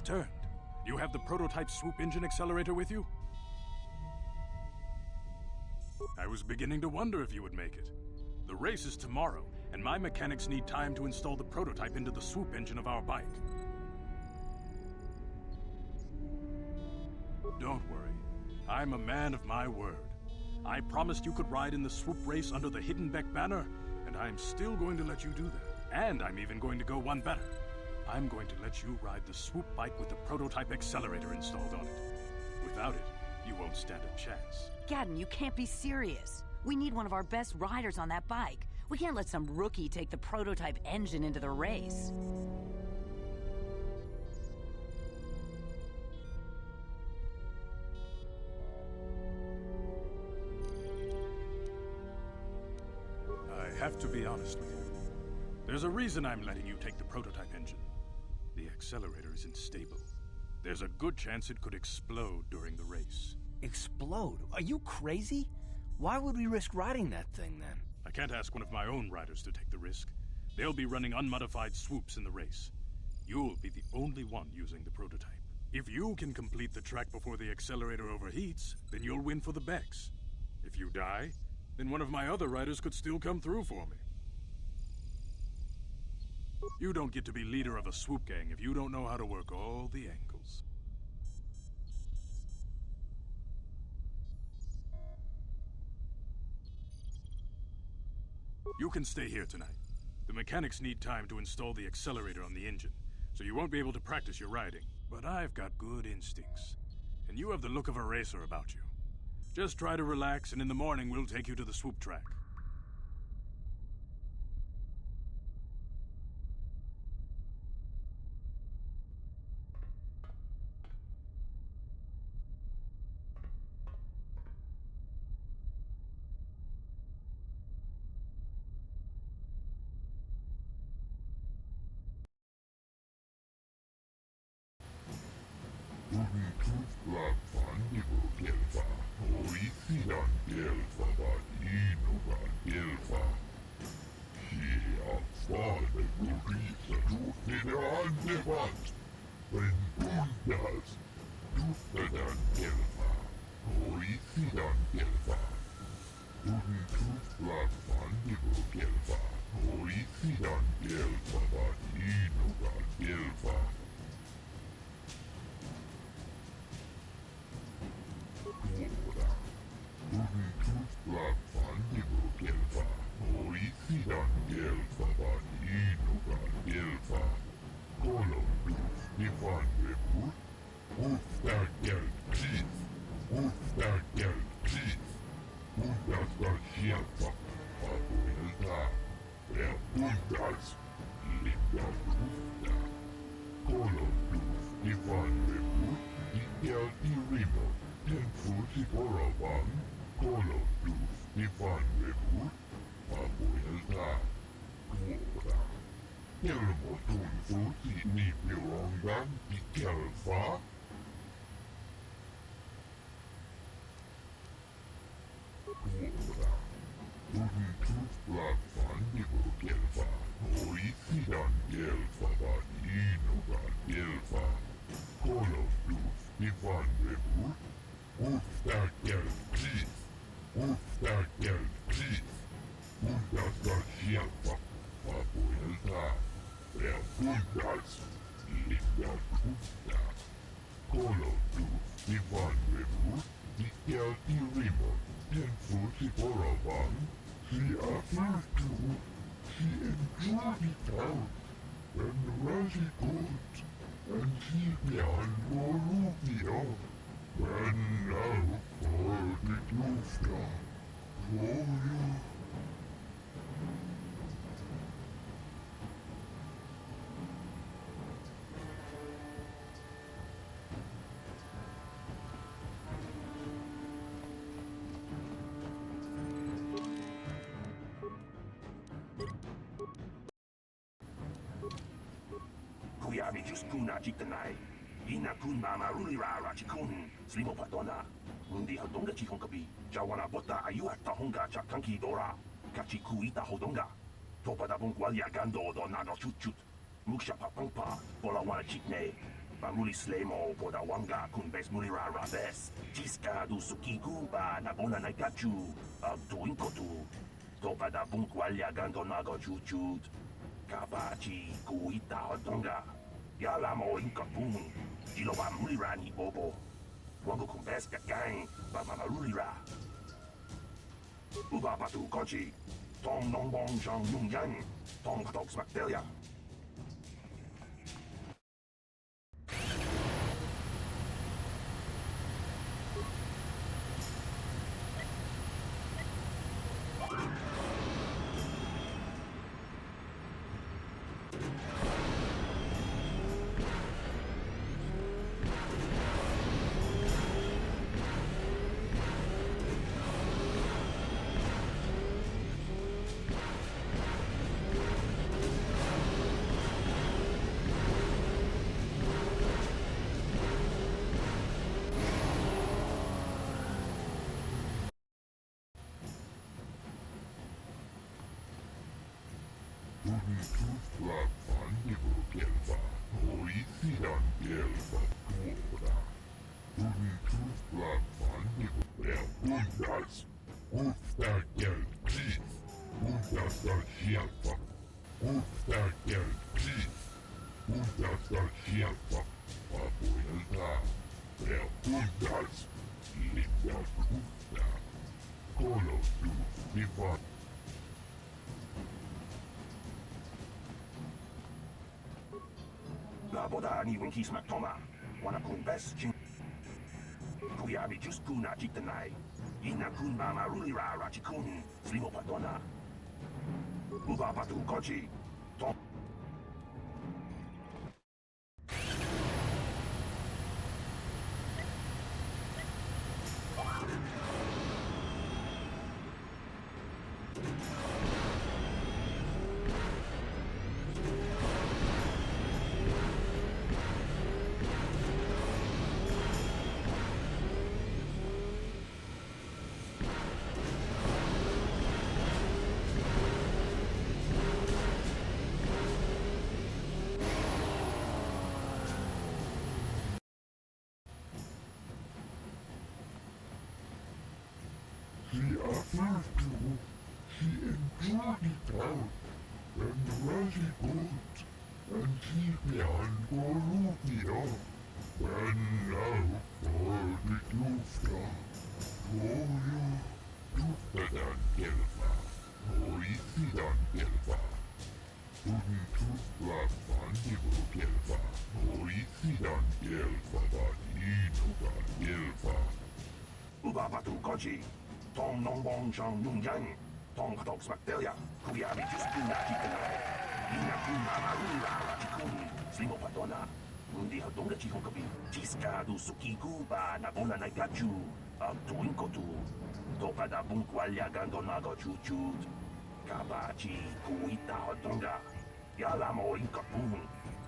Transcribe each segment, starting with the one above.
returned. You have the prototype swoop engine accelerator with you? I was beginning to wonder if you would make it. The race is tomorrow, and my mechanics need time to install the prototype into the swoop engine of our bike. Don't worry. I'm a man of my word. I promised you could ride in the swoop race under the Hiddenbeck banner, and I'm still going to let you do that. And I'm even going to go one better. I'm going to let you ride the swoop bike with the prototype accelerator installed on it. Without it, you won't stand a chance. Gadden, you can't be serious. We need one of our best riders on that bike. We can't let some rookie take the prototype engine into the race. I have to be honest with you. There's a reason I'm letting you take the prototype engine. The accelerator isn't stable. There's a good chance it could explode during the race. Explode? Are you crazy? Why would we risk riding that thing, then? I can't ask one of my own riders to take the risk. They'll be running unmodified swoops in the race. You'll be the only one using the prototype. If you can complete the track before the accelerator overheats, then you'll win for the Becks. If you die, then one of my other riders could still come through for me. You don't get to be leader of a swoop gang if you don't know how to work all the angles. You can stay here tonight. The mechanics need time to install the accelerator on the engine, so you won't be able to practice your riding. But I've got good instincts, and you have the look of a racer about you. Just try to relax, and in the morning we'll take you to the swoop track. Kuyabi Juskuna Chitanai. Ina kun mama rulira rachikun, slimo patona. Mundi hodonga chihonkabi, Jawana bota ayuata honga chakanki dora. Kachikuita hodonga. Topa da bongwalia gando do nano chut chut. Muksha papangpa, bola wana chitne. Pamuli slemo podawanga kun bes mulira rabes. Jiska du sukiku ba nabona naikachu. Tuinkotu. Topa da bunkwalya gandonago chuchut. Kabachi kuita hodonga. Yalamo inkapun. Jiloba mulira ni bobo. Wango kun bes kakang ba mamarulira. Uba patu konchi. Tong nong bong jang yung yang. Tong katok smaktelia. Boda ni winki smak toma. Wana kun bes chin. Kuyabi just kuna chitanai. Ina kun mama rulira rachikun. Slimo patona. Uba patu kochi. Tom. She affirmed to, she endured it out, and Raji good, and she began Goruvia, when now for the Dufta, Toyo, Duftadan Gelva, Oisidan Gelva, Tudun Tufla Fandigo Gelva, Oisidan Gelva, Inodan Gelva. Uba patu kochi. Tong nong bong jang yung yang. Tong katok smaktelia. Kuyabi just kuna chitanai. Ina kun mama rulira rachikun. Slimo patona. Mundi hodonga chihon kapi. Jiska du sukiku ba nabona naikachu. Tuinkotu. Topa da bunkwalya gandonago chuchut. Kabachi kuita hodonga. Yalamo inkapun.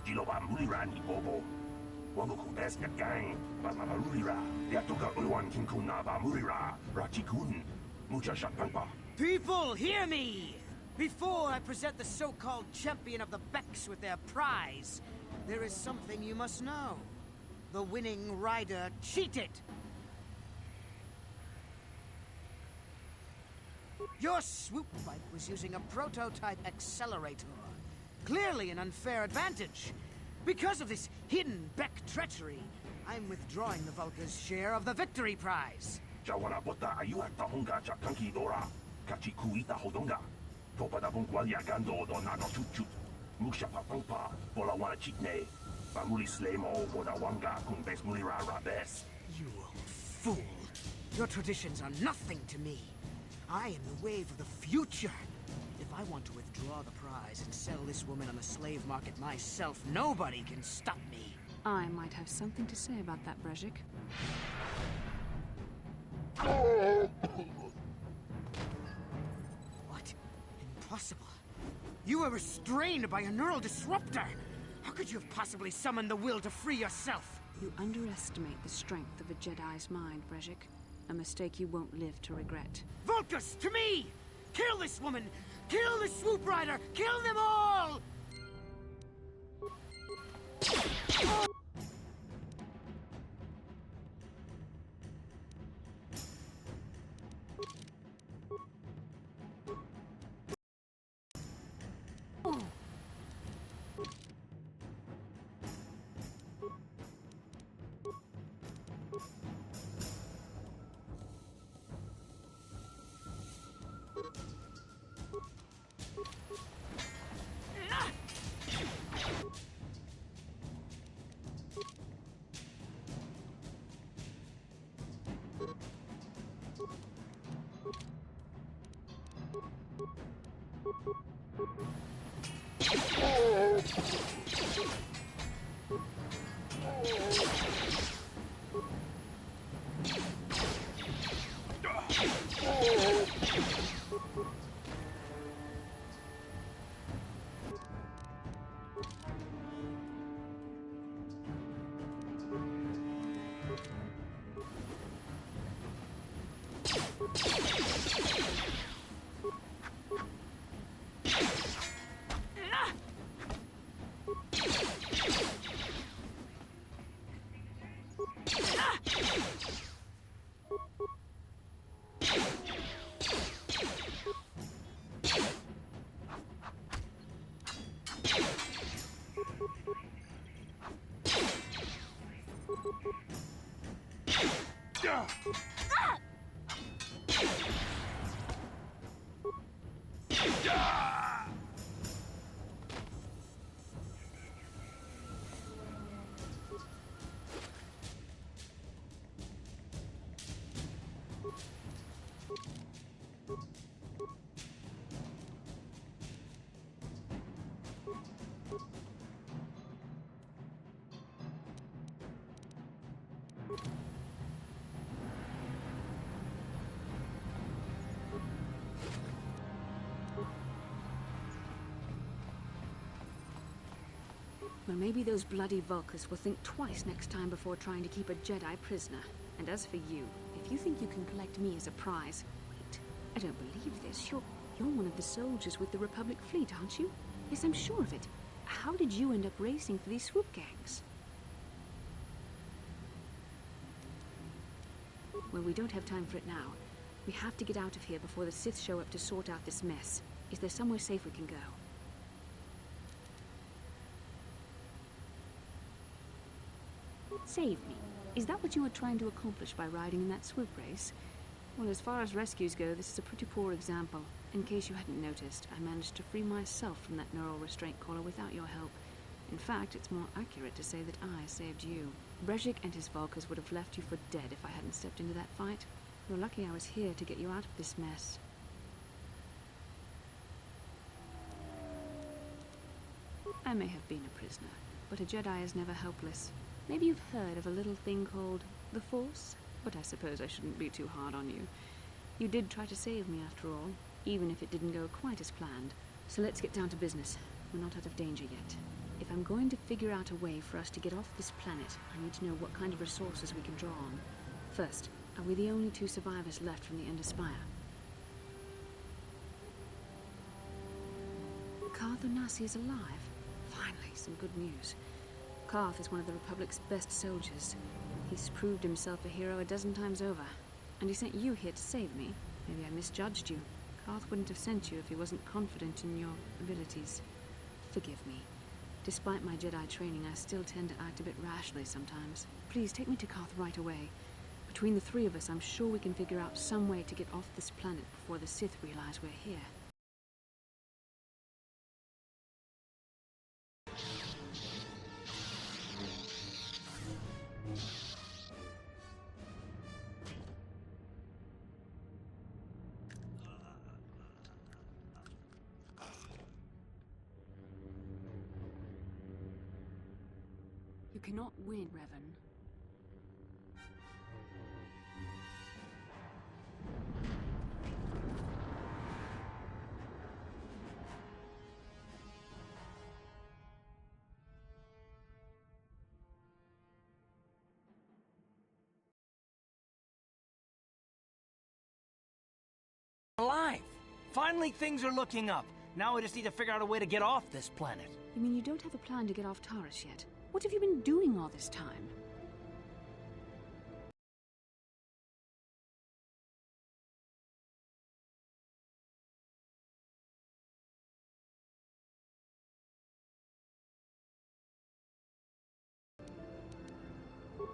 Jiloba mulira ni bobo. Wango kun bes kakang ba mamarulira. Yatoka ulwan kinkuna ba mulira. Rachikun. Mucha shakpangpa. People, hear me! Before I present the so-called champion of the Becks with their prize, there is something you must know. The winning rider cheated. Your swoop bike was using a prototype accelerator. Clearly an unfair advantage. Because of this hidden Beck treachery, I'm withdrawing the Vulca's share of the victory prize. Jawana bota ayuata honga chakanki dora. Kachi kuita hodonga. Topa da bunkwalya gando do nago chuchut. Musha papangpa. Bola wana chitne. Bamuli slemo boda wanga kun bes mulira rabes. You old fool. Your traditions are nothing to me. I am the wave of the future. If I want to withdraw the prize and sell this woman on the slave market myself, nobody can stop me. I might have something to say about that, Brezhik. What? Impossible. You were restrained by a neural disruptor. How could you have possibly summoned the will to free yourself? You underestimate the strength of a Jedi's mind, Brezhik. A mistake you won't live to regret. Vulcus, to me! Kill this woman! Kill the swoop rider! Kill them all! Well, maybe those bloody Vulkars will think twice next time before trying to keep a Jedi prisoner. And as for you, if you think you can collect me as a prize... Wait, I don't believe this. You're one of the soldiers with the Republic fleet, aren't you? Yes, I'm sure of it. How did you end up racing for these swoop gangs? Well, we don't have time for it now. We have to get out of here before the Sith show up to sort out this mess. Is there somewhere safe we can go? Save me. Is that what you were trying to accomplish by riding in that swoop race? Well, as far as rescues go, this is a pretty poor example. In case you hadn't noticed, I managed to free myself from that neural restraint collar without your help. In fact, it's more accurate to say that I saved you. Brejik and his Vulkars would have left you for dead if I hadn't stepped into that fight. You're lucky I was here to get you out of this mess. I may have been a prisoner, but a Jedi is never helpless. Maybe you've heard of a little thing called the Force, but I suppose I shouldn't be too hard on you. You did try to save me after all, even if it didn't go quite as planned. So let's get down to business. We're not out of danger yet. If I'm going to figure out a way for us to get off this planet, I need to know what kind of resources we can draw on. First, are we the only two survivors left from the Ender Spire? Karth Onasi is alive. Finally, some good news. Karth is one of the Republic's best soldiers. He's proved himself a hero a dozen times over. And he sent you here to save me. Maybe I misjudged you. Karth wouldn't have sent you if he wasn't confident in your abilities. Forgive me. Despite my Jedi training, I still tend to act a bit rashly sometimes. Please, take me to Karth right away. Between the three of us, I'm sure we can figure out some way to get off this planet before the Sith realize we're here. You cannot win, Revan. Alive! Finally, things are looking up. Now we just need to figure out a way to get off this planet. You mean you don't have a plan to get off Taurus yet? What have you been doing all this time?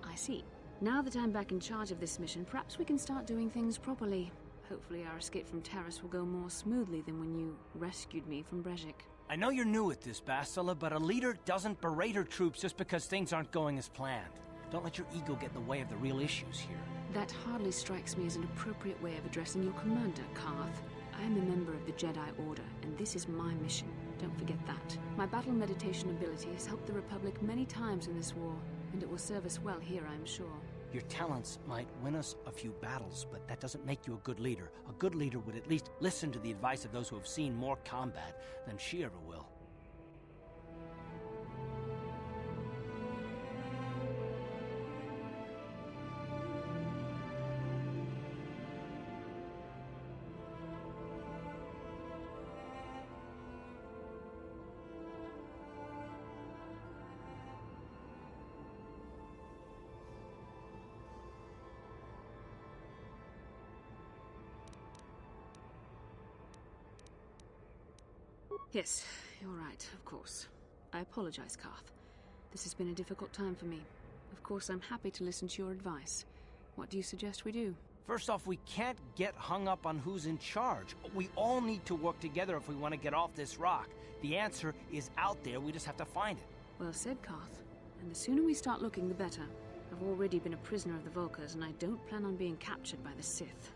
I see. Now that I'm back in charge of this mission, perhaps we can start doing things properly. Hopefully our escape from Taurus will go more smoothly than when you rescued me from Brejik. I know you're new at this, Bastila, but a leader doesn't berate her troops just because things aren't going as planned. Don't let your ego get in the way of the real issues here. That hardly strikes me as an appropriate way of addressing your commander, Karth. I am a member of the Jedi Order, and this is my mission. Don't forget that. My battle meditation ability has helped the Republic many times in this war, and it will serve us well here, I'm sure. Your talents might win us a few battles, but that doesn't make you a good leader. A good leader would at least listen to the advice of those who have seen more combat than she ever will. Yes, you're right, of course. I apologize, Karth. This has been a difficult time for me. Of course, I'm happy to listen to your advice. What do you suggest we do? First off, we can't get hung up on who's in charge. We all need to work together if we want to get off this rock. The answer is out there, we just have to find it. Well said, Karth. And the sooner we start looking, the better. I've already been a prisoner of the Vulkars, and I don't plan on being captured by the Sith.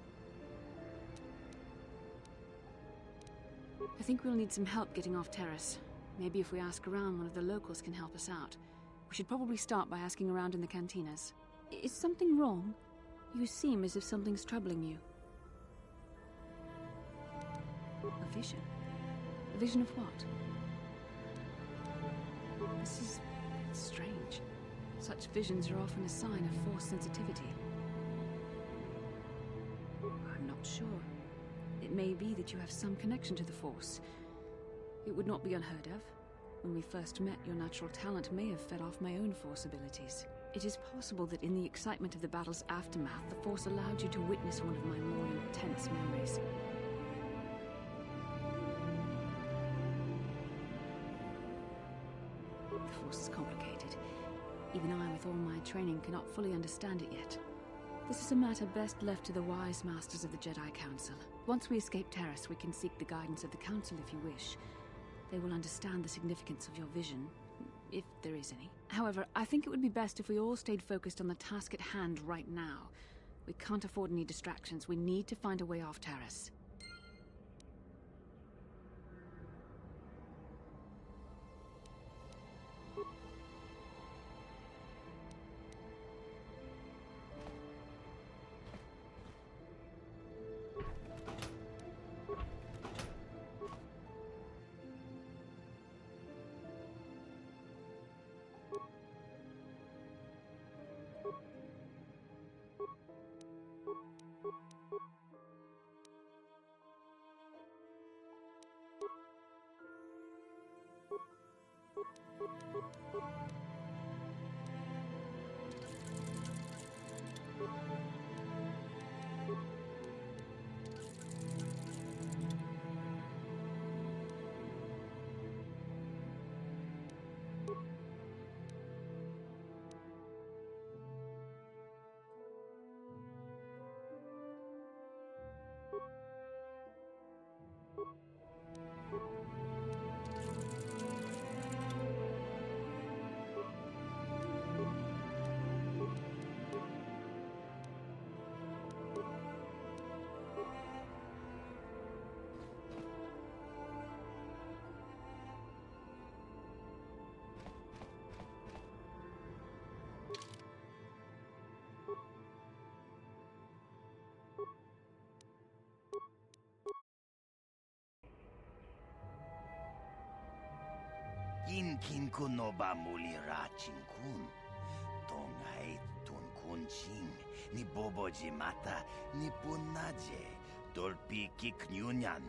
I think we'll need some help getting off Terrace. Maybe if we ask around, one of the locals can help us out. We should probably start by asking around in the cantinas. Is something wrong? You seem as if something's troubling you. A vision? A vision of what? This is strange. Such visions are often a sign of Force sensitivity. I'm not sure. It may be that you have some connection to the Force. It would not be unheard of. When we first met, your natural talent may have fed off my own Force abilities. It is possible that in the excitement of the battle's aftermath, the Force allowed you to witness one of my more intense memories. The Force is complicated. Even I, with all my training, cannot fully understand it yet. This is a matter best left to the wise masters of the Jedi Council. Once we escape Terrace, we can seek the guidance of the Council if you wish. They will understand the significance of your vision, if there is any. However, I think it would be best if we all stayed focused on the task at hand right now. We can't afford any distractions. We need to find a way off Terrace. Inkin kunoba mulira chinkun. Tongait tun kunching. Ni boboji mata ni punaje. Dolpi kiknyunyan.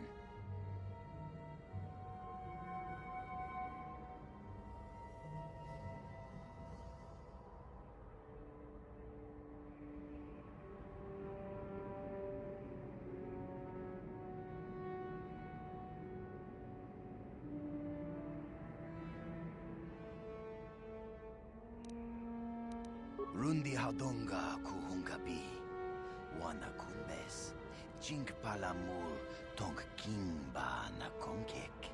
Rundi haudonga kuhungabi. Wana kunbes. Chink palamul tong king ba na konkek.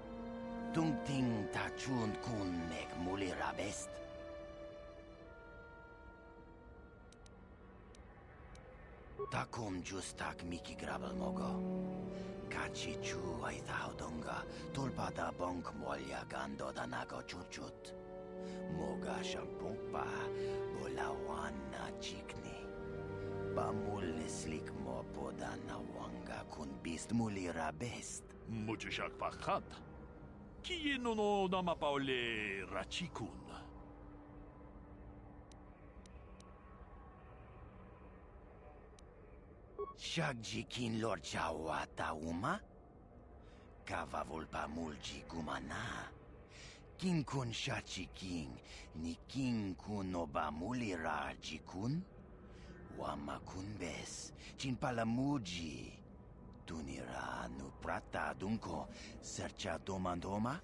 Tung ting tachun kun nek mulirabest. Takum justak miki grabel mogo. Kachi chu ay haudonga. Tulpada bonk molya gando da nago chuchut. Moga shampungpa bolawan na chikni. Bamulislik mo poda na wanga kun bist mulira best. Muchishak fakat. Kieno no namapaule rachikun. Shagjikin lor chawata uma? Kavavulpa mulji gumana. King kun shachi king, ni king kun oba mulira jikun? Wama kun bes, chin palamuji. Tunira nu prata dunko, sercha domandoma?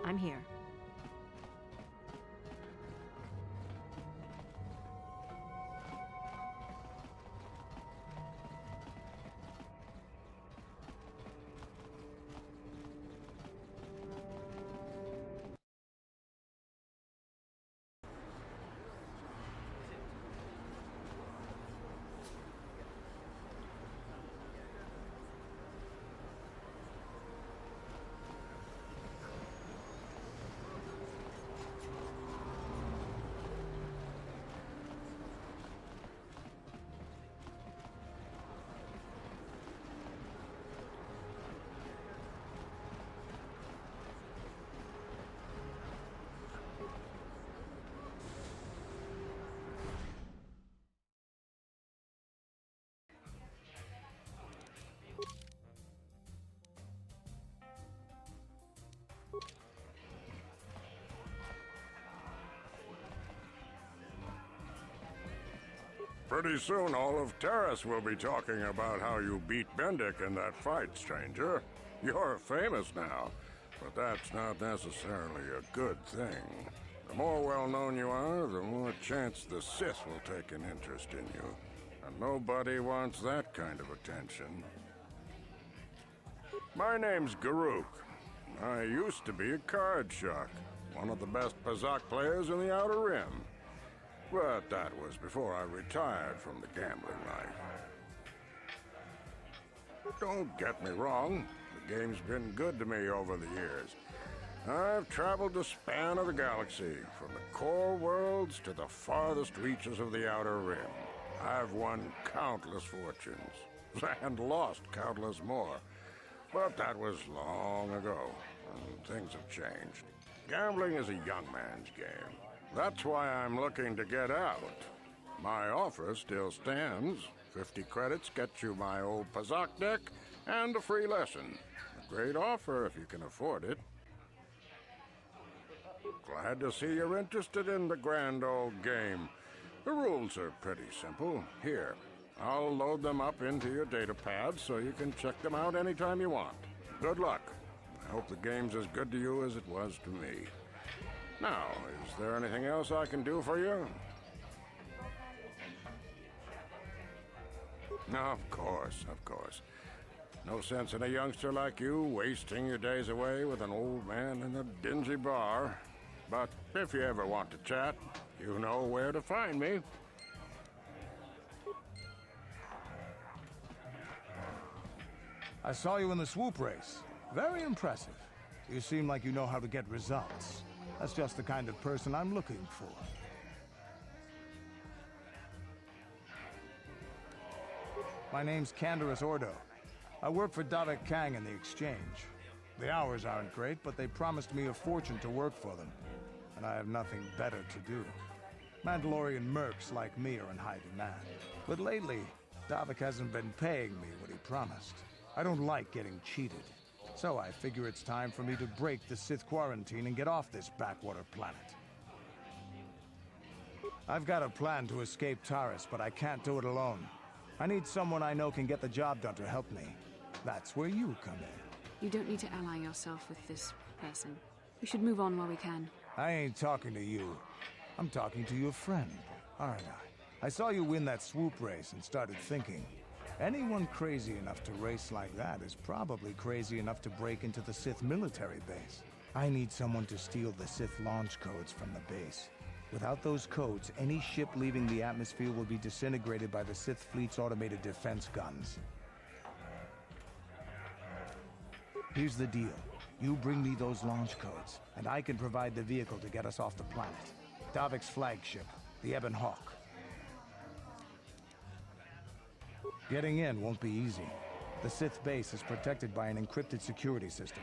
I'm here. Pretty soon, all of Terrace will be talking about how you beat Bendick in that fight, stranger. You're famous now, but that's not necessarily a good thing. The more well-known you are, the more chance the Sith will take an interest in you. And nobody wants that kind of attention. My name's Garuk. I used to be a card shark, one of the best Pazak players in the Outer Rim. But that was before I retired from the gambling life. Don't get me wrong, the game's been good to me over the years. I've traveled the span of the galaxy, from the core worlds to the farthest reaches of the Outer Rim. I've won countless fortunes, and lost countless more. But that was long ago, and things have changed. Gambling is a young man's game. That's why I'm looking to get out. My offer still stands. 50 credits gets you my old Pazak deck and a free lesson. A great offer if you can afford it. Glad to see you're interested in the grand old game. The rules are pretty simple. Here, I'll load them up into your data pad so you can check them out anytime you want. Good luck. I hope the game's as good to you as it was to me. Now, is there anything else I can do for you? Of course, of course. No sense in a youngster like you wasting your days away with an old man in a dingy bar. But if you ever want to chat, you know where to find me. I saw you in the swoop race. Very impressive. You seem like you know how to get results. That's just the kind of person I'm looking for. My name's Canderous Ordo. I work for Davik Kang in the exchange. The hours aren't great, but they promised me a fortune to work for them. And I have nothing better to do. Mandalorian mercs like me are in high demand. But lately, Davik hasn't been paying me what he promised. I don't like getting cheated. So I figure it's time for me to break the Sith quarantine and get off this backwater planet. I've got a plan to escape Taris, but I can't do it alone. I need someone I know can get the job done to help me. That's where you come in. You don't need to ally yourself with this person. We should move on while we can. I ain't talking to you. I'm talking to your friend, aren't I? I saw you win that swoop race and started thinking, anyone crazy enough to race like that is probably crazy enough to break into the Sith military base. I need someone to steal the Sith launch codes from the base. Without those codes, any ship leaving the atmosphere will be disintegrated by the Sith fleet's automated defense guns. Here's the deal. You bring me those launch codes, and I can provide the vehicle to get us off the planet. Davik's flagship, the Ebon Hawk. Getting in won't be easy. The Sith base is protected by an encrypted security system.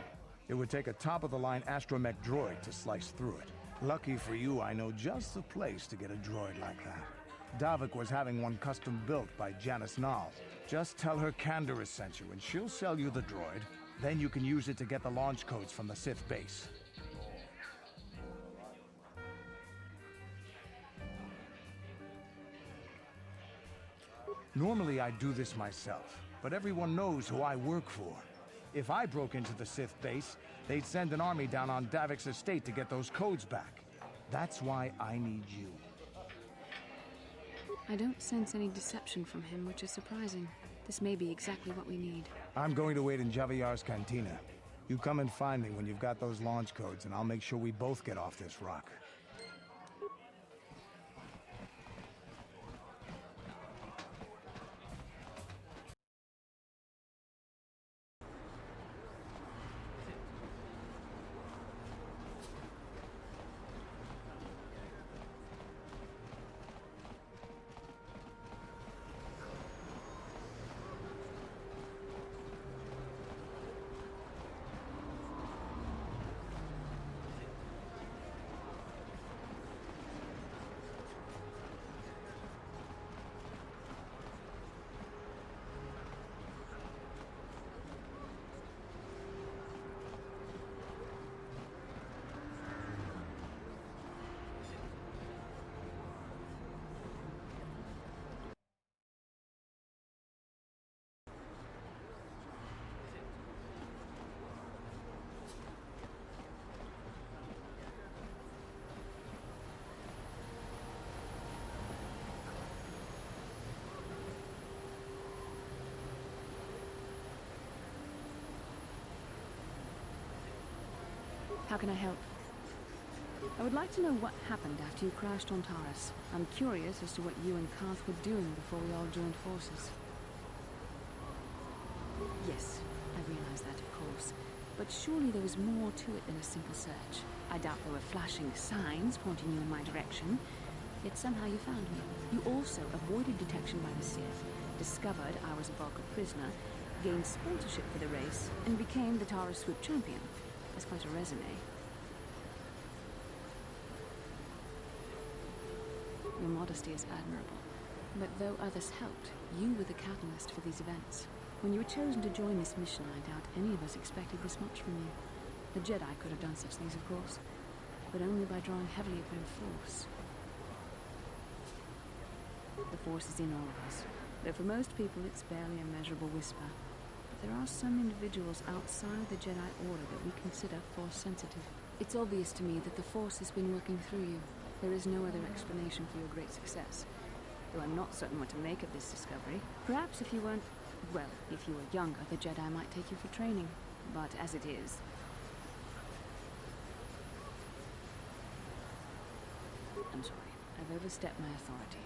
It would take a top-of-the-line astromech droid to slice through it. Lucky for you, I know just the place to get a droid like that. Davik was having one custom built by Janice Nall. Just tell her Canderous sent you, and she'll sell you the droid. Then you can use it to get the launch codes from the Sith base. Normally I'd do this myself, but everyone knows who I work for. If I broke into the Sith base, they'd send an army down on Davik's estate to get those codes back. That's why I need you. I don't sense any deception from him, which is surprising. This may be exactly what we need. I'm going to wait in Javier's cantina. You come and find me when you've got those launch codes, and I'll make sure we both get off this rock. How can I help? I would like to know what happened after you crashed on Taris. I'm curious as to what you and Karth were doing before we all joined forces. Yes, I realize that, of course. But surely there was more to it than a simple search. I doubt there were flashing signs pointing you in my direction. Yet somehow you found me. You also avoided detection by the Sith, discovered I was a Vulcan prisoner, gained sponsorship for the race, and became the Taris Swoop champion. That's quite a resume. Your modesty is admirable. But though others helped, you were the catalyst for these events. When you were chosen to join this mission, I doubt any of us expected this much from you. The Jedi could have done such things, of course, but only by drawing heavily upon Force. The Force is in all of us, though for most people it's barely a measurable whisper. But there are some individuals outside the Jedi Order that we consider Force-sensitive. It's obvious to me that the Force has been working through you. There is no other explanation for your great success. Though I'm not certain what to make of this discovery. Perhaps if you weren't... well, if you were younger, the Jedi might take you for training. But as it is... I'm sorry. I've overstepped my authority.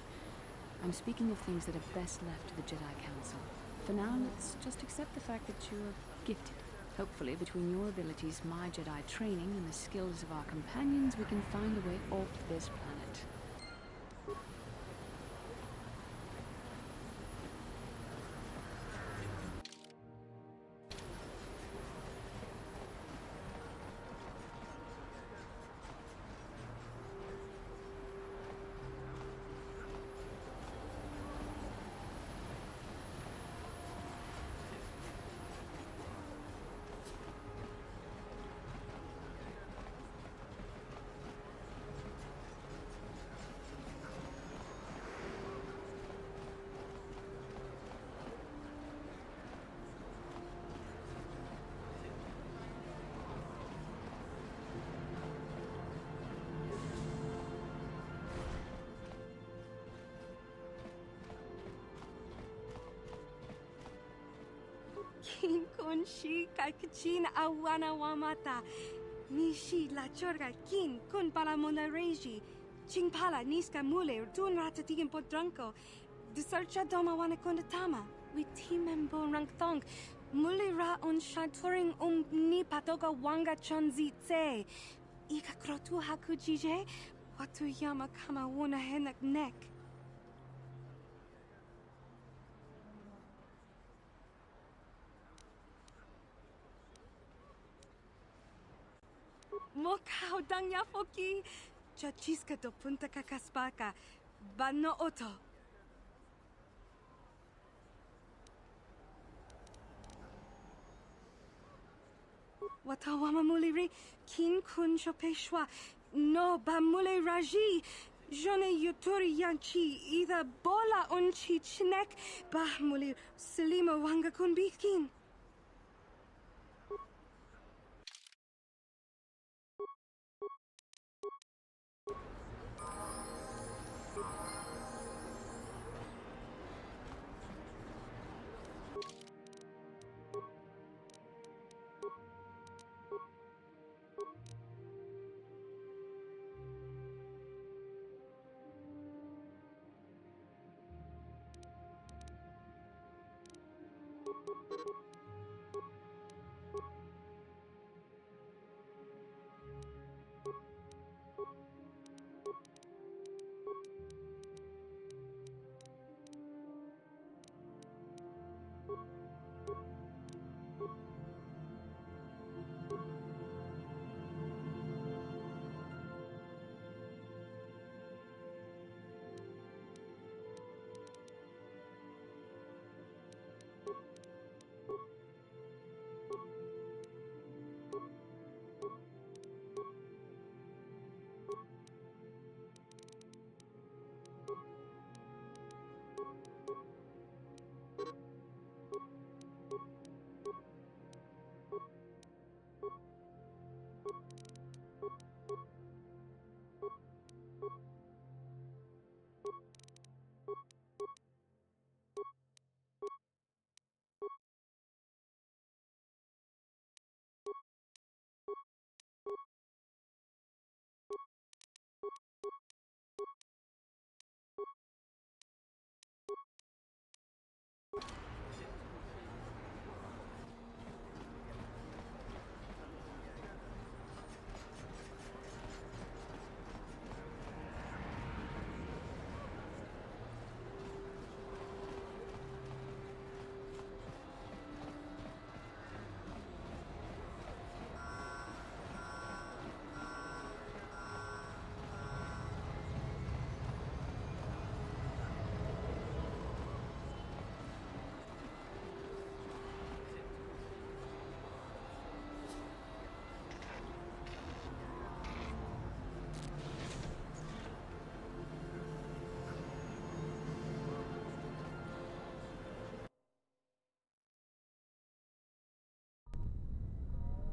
I'm speaking of things that are best left to the Jedi Council. For now, let's just accept the fact that you're gifted. Hopefully, between your abilities, my Jedi training, and the skills of our companions, we can find a way off this planet. Kin kon shi kai kachin awana wamata. Nishi la chorga kin kun pala mona reji. Ching pala niska mule tun rata tigin podranko. Du sarcha doma wana kondatama. We timembo rank thong. Mule ra on shaturing ni patoga wanga chonzi tse. Ika krotu hakujije. Watu yama kama wona henak nek. Mokao dangya foki. Chachiska do punta kakaspaka. Bano oto. Watawama muliri. Kin kun shopeshwa. No bamule raji. Jone yuturi yanchi. Either bola onchi chinek. Bah mulir. Selima wanga kun bikin.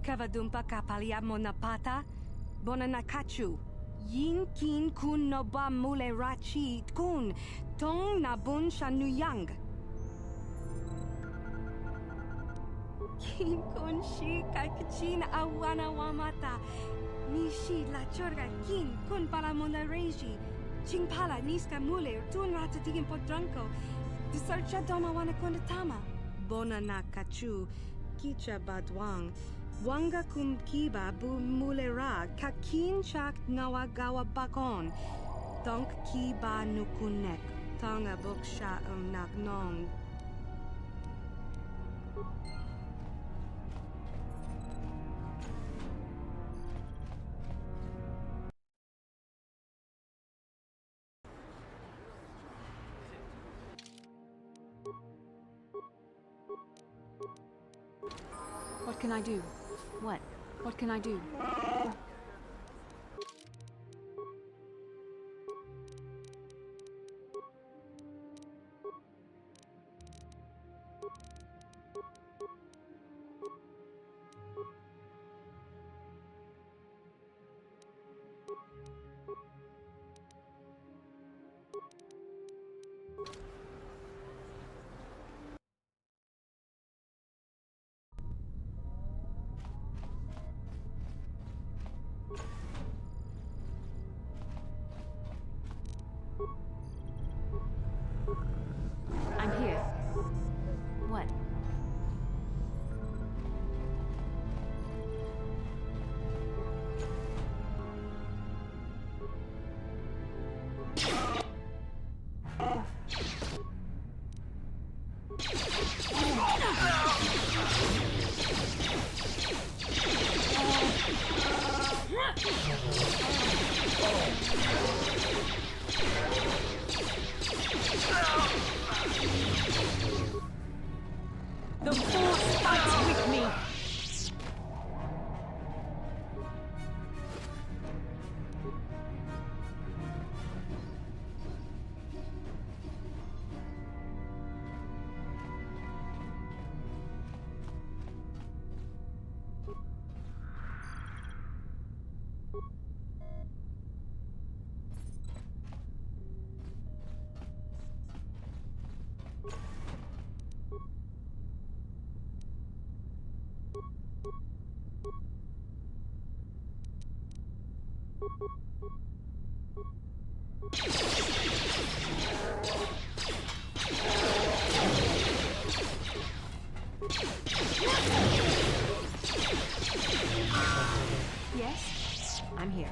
Kavadumpa kapaliamo napata. Bonanakachu. Yin kin kun noba mule rachi kun. Tong nabun shanuyang. Kin kun shi kakachin awana wamata. Nishi la chorga kin kun palamona reji. Chingpala niska mule tun rata digin podranko. Disarcha doma wana kondatama. Bonanakachu. Kicha badwang. Wanga kum kiba bu mulera kakin chak nawagawa bakon. Donk kiba nukunek. Tonga boksha nagnong. What can I do? What? What can I do? I'm here. What? The Force fights with me! Yes? I'm here.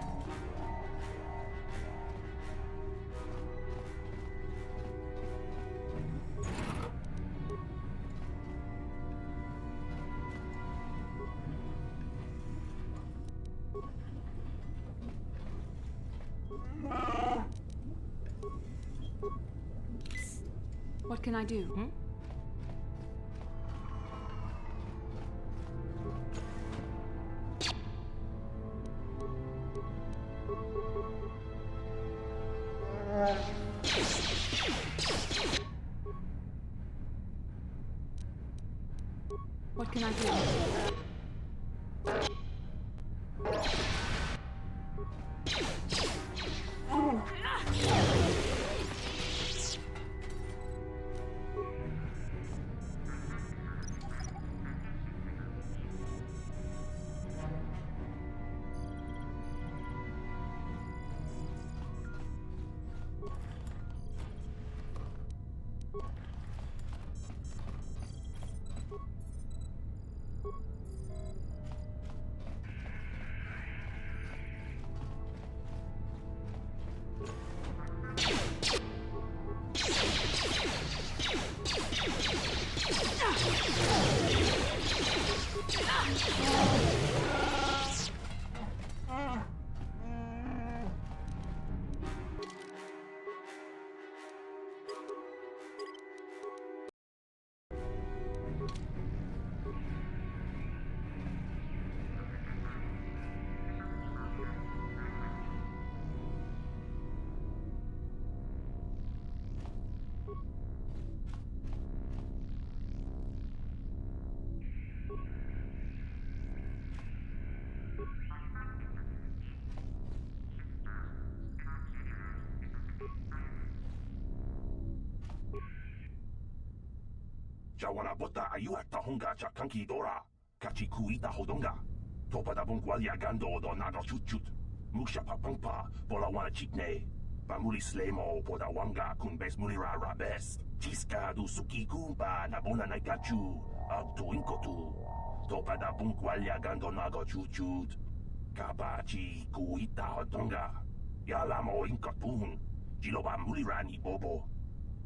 What can I do? What can I do? Jawana bota ayuata honga cha kanki dora. Kachi kuita hodonga. Topa da bongwalia gando do nado chut. Musha papangpa pola wana chitne. Pamuli slemo poda wanga kun bes mulira rabes. Chiska du suki kumpa na bona na gachu. Agtu inkotu. Topa da bongwalia gando nago chut. Kabachi kuita hodonga. Yalamo inkotun. Jiloba mulira ni bobo.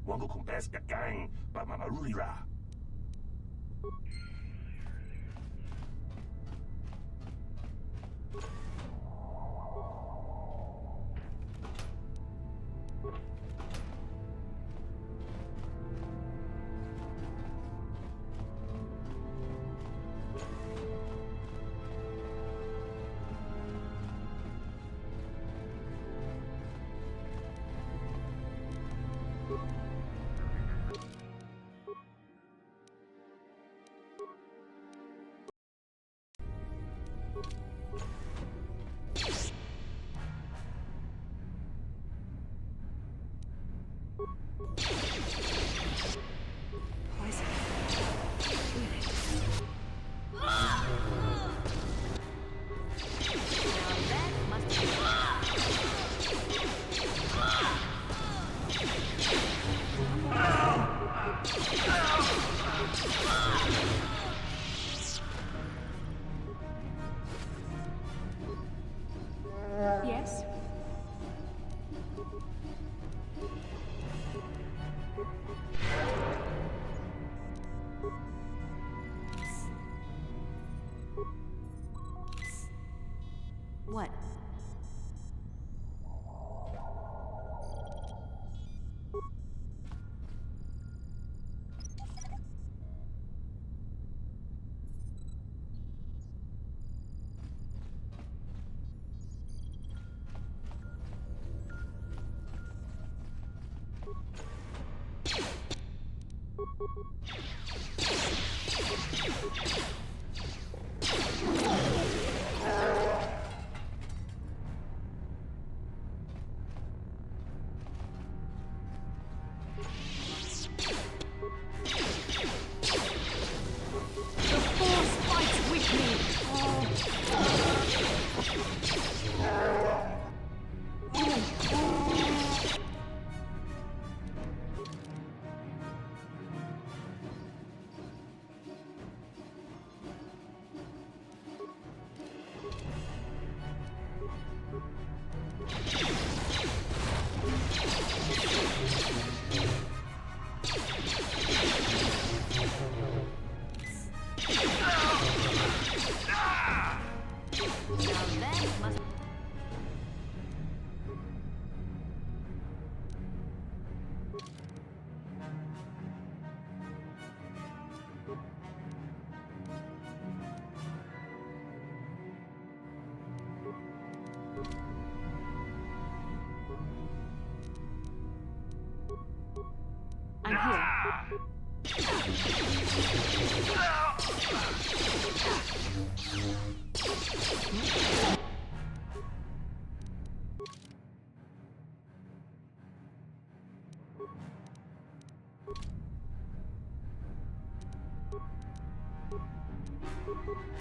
Wango kun bes gang ba mamarulira. Yes? What? I'm here.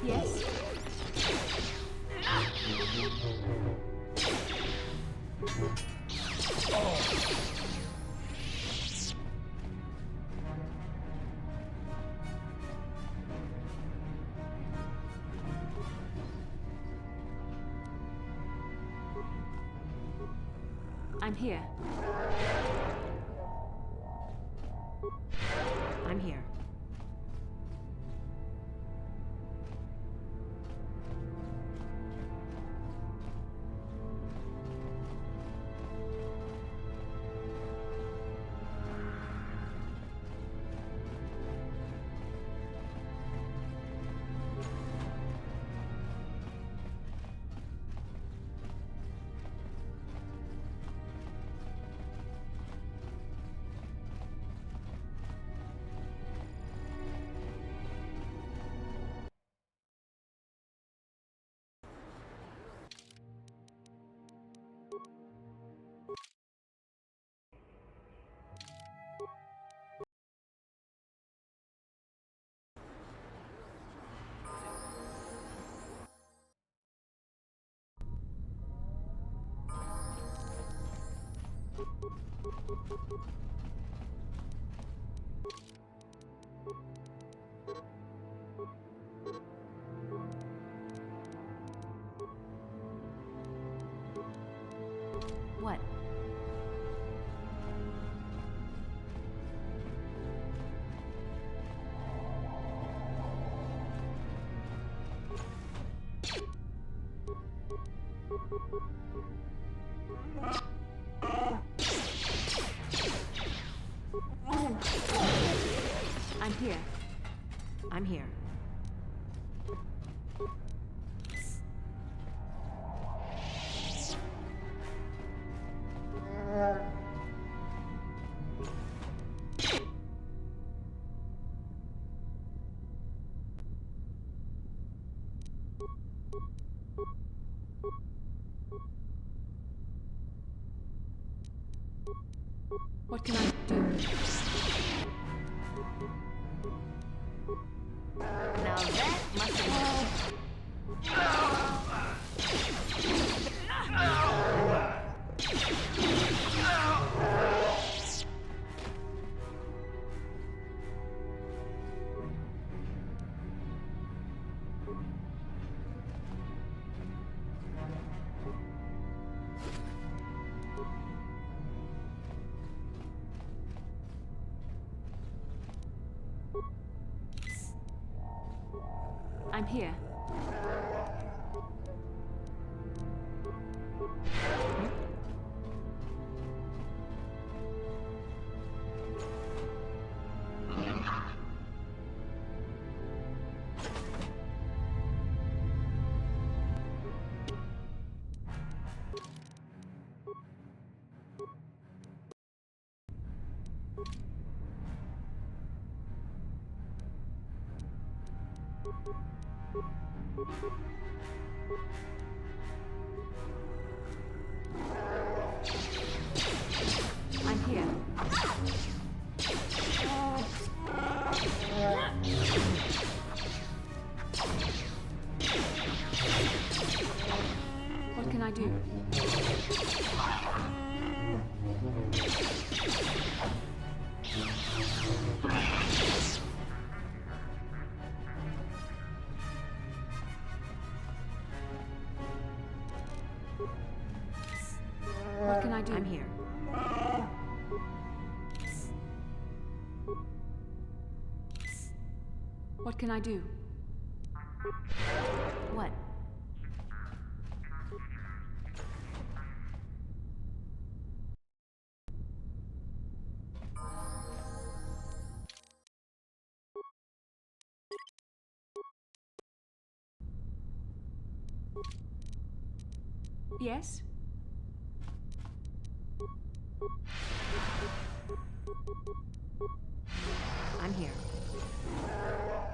Yes? I'm here. I'm here. What? I'm here. I'm here. What can I do? Now that must have I'm here. I'm here. What can I do? What can I do? I'm here. What can I do? What? Yes? I'm here.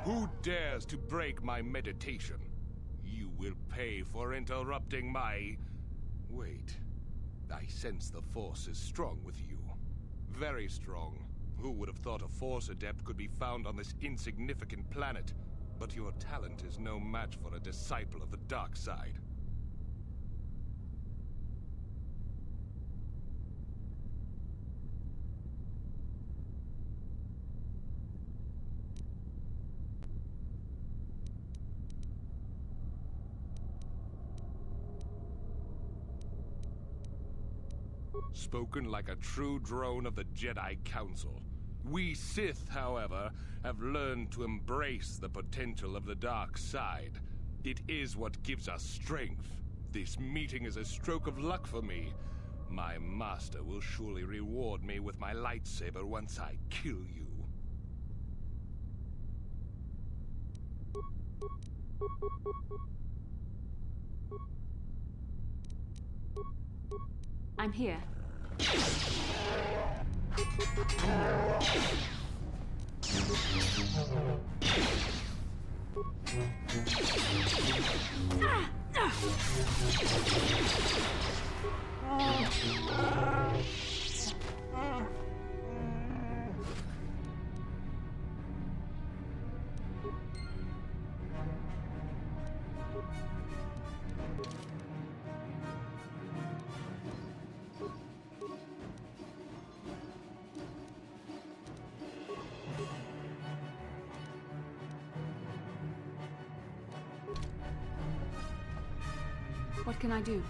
Who dares to break my meditation? You will pay for interrupting my... Wait. I sense the Force is strong with you. Very strong. Who would have thought a Force adept could be found on this insignificant planet? But your talent is no match for a disciple of the dark side. Spoken like a true drone of the Jedi Council. We Sith, however, have learned to embrace the potential of the dark side. It is what gives us strength. This meeting is a stroke of luck for me. My master will surely reward me with my lightsaber once I kill you. I'm here. What can I do?